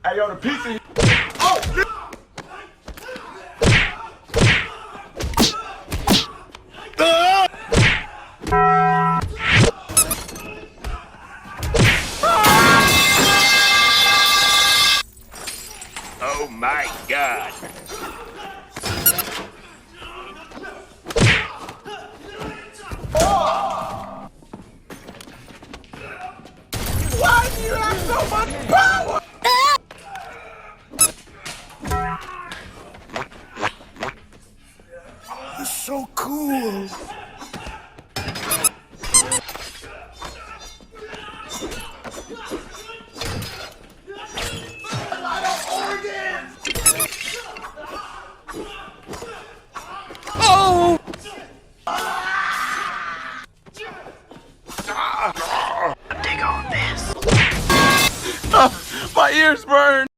Hey, yo, the pizza. Oh! Oh my God. Why do you have so much power? It's so cool. Oh! My ears burn.